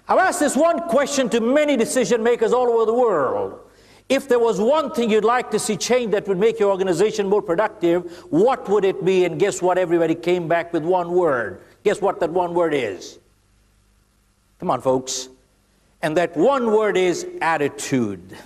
I've asked this one question to many decision makers all over the world. If there was one thing you'd like to see change that would make your organization more productive, what would it be? And guess what? Everybody came back with one word. Guess what that one word is? Come on, folks. And that one word is attitude.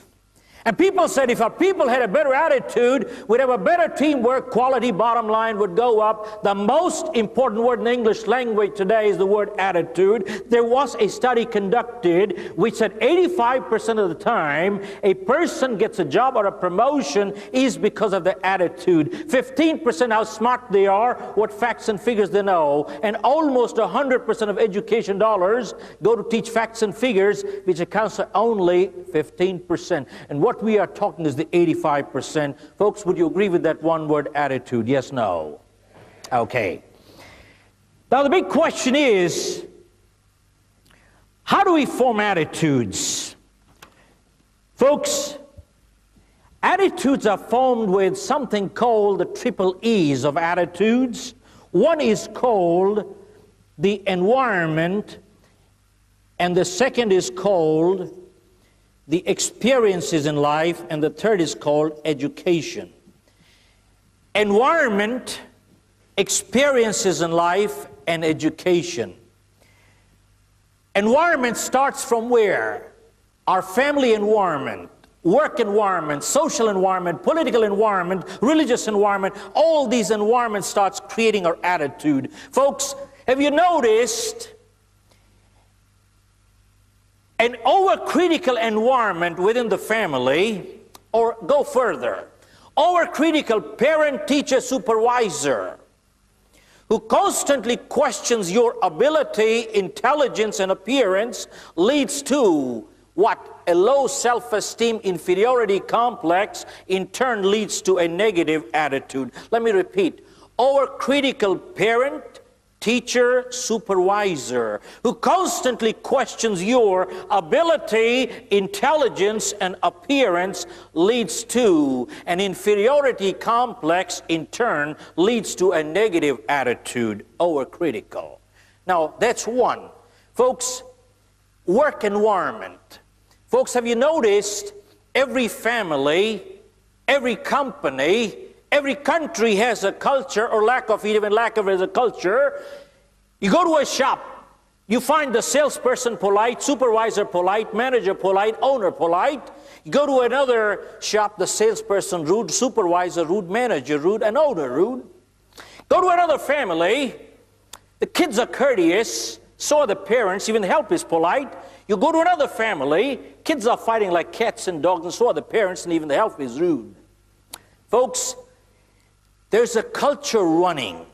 And people said if our people had a better attitude, we'd have a better teamwork, quality, bottom line would go up. The most important word in the English language today is the word attitude. There was a study conducted which said 85% of the time a person gets a job or a promotion is because of their attitude. 15% how smart they are, what facts and figures they know. And almost 100% of education dollars go to teach facts and figures, which accounts for only 15%. And what we are talking is the 85%. Folks, would you agree with that one word, attitude? Yes, no? Okay. Now the big question is, how do we form attitudes? Folks, attitudes are formed with something called the triple E's of attitudes. One is called the environment, and the second is called the experiences in life, and the third is called education. Environment, experiences in life, and education. Environment starts from where? Our family environment, work environment, social environment, political environment, religious environment. All these environments starts creating our attitude. Folks, have you noticed an overcritical environment within the family, or go further, overcritical parent, teacher, supervisor, who constantly questions your ability, intelligence, and appearance, leads to what? A low self-esteem, inferiority complex, in turn leads to a negative attitude. Let me repeat. Overcritical parent, teacher, supervisor, who constantly questions your ability, intelligence, and appearance, leads to an inferiority complex, in turn leads to a negative attitude, overcritical. Now, that's one. Folks, work environment. Folks, have you noticed every family, every company, every country has a culture, or lack of it, even lack of it as a culture. You go to a shop, you find the salesperson polite, supervisor polite, manager polite, owner polite. You go to another shop, the salesperson rude, supervisor rude, manager rude, and owner rude. Go to another family, the kids are courteous, so are the parents, even the help is polite. You go to another family, kids are fighting like cats and dogs, and so are the parents, and even the help is rude. Folks, there's a culture running,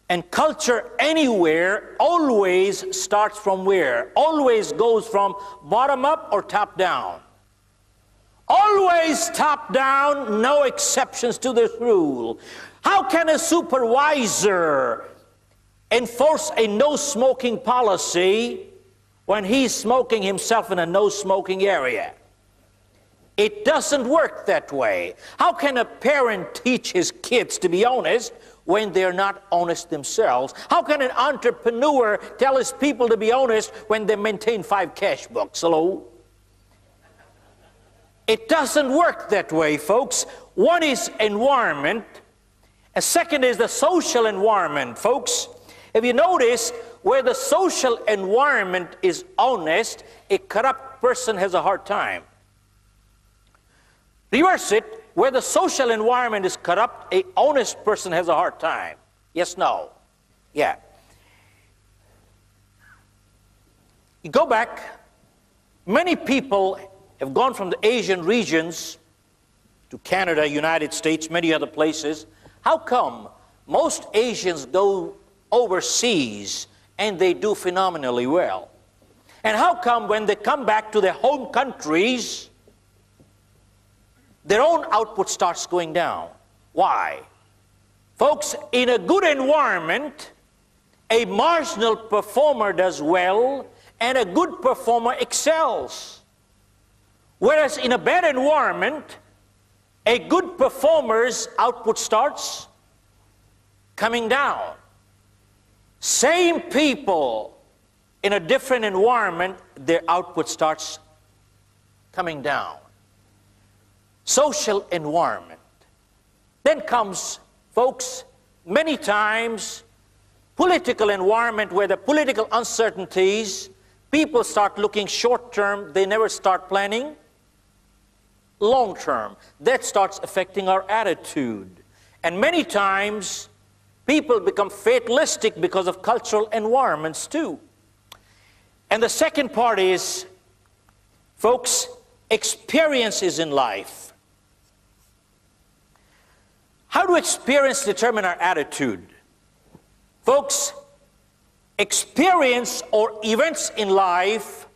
and culture anywhere always starts from where? Always goes from bottom up or top down. Always top down, no exceptions to this rule. How can a supervisor enforce a no smoking policy when he's smoking himself in a no smoking area? It doesn't work that way. How can a parent teach his kids to be honest when they're not honest themselves? How can an entrepreneur tell his people to be honest when they maintain 5 cash books? Hello? It doesn't work that way, folks. One is environment. A second is the social environment, folks. Have you noticed where the social environment is honest, a corrupt person has a hard time? Reverse it, where the social environment is corrupt, an honest person has a hard time. Yes, no? Yeah. You go back, many people have gone from the Asian regions to Canada, United States, many other places. How come most Asians go overseas and they do phenomenally well? And how come when they come back to their home countries, their own output starts going down? Why? Folks, in a good environment, a marginal performer does well and a good performer excels. Whereas in a bad environment, a good performer's output starts coming down. Same people in a different environment, their output starts coming down. Social environment. Then comes, folks, many times, political environment where the political uncertainties, people start looking short-term, they never start planning long-term. That starts affecting our attitude. And many times, people become fatalistic because of cultural environments too. And the second part is, folks, experiences in life. How do experience determine our attitude? Folks, experience or events in life,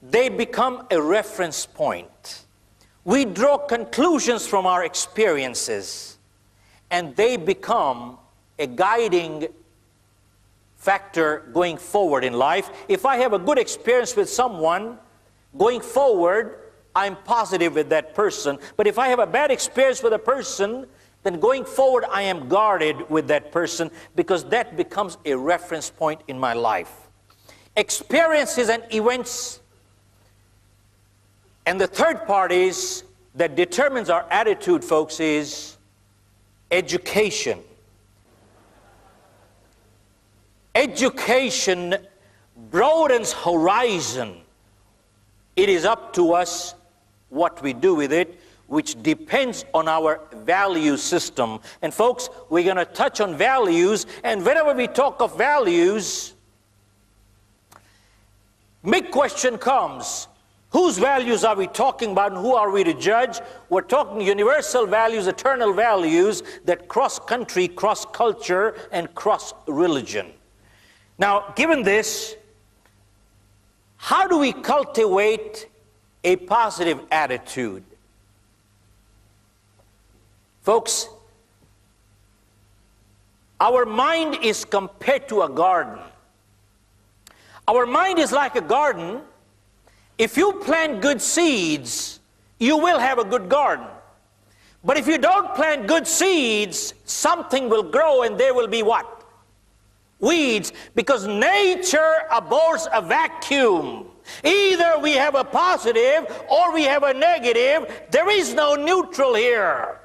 they become a reference point. We draw conclusions from our experiences, and they become a guiding factor going forward in life. If I have a good experience with someone, going forward, I'm positive with that person. But if I have a bad experience with a person, then going forward, I am guarded with that person, because that becomes a reference point in my life. Experiences and events. And the third part is, that determines our attitude, folks, is education. Education broadens horizon. It is up to us what we do with it, which depends on our value system. And folks, we're going to touch on values, and whenever we talk of values, big question comes, whose values are we talking about, and who are we to judge? We're talking universal values, eternal values that cross country, cross culture, and cross religion. Now, given this, how do we cultivate a positive attitude? Folks, our mind is compared to a garden. Our mind is like a garden. If you plant good seeds, you will have a good garden. But if you don't plant good seeds, something will grow, and there will be what? Weeds, because nature abhors a vacuum. Either we have a positive or we have a negative. There is no neutral here.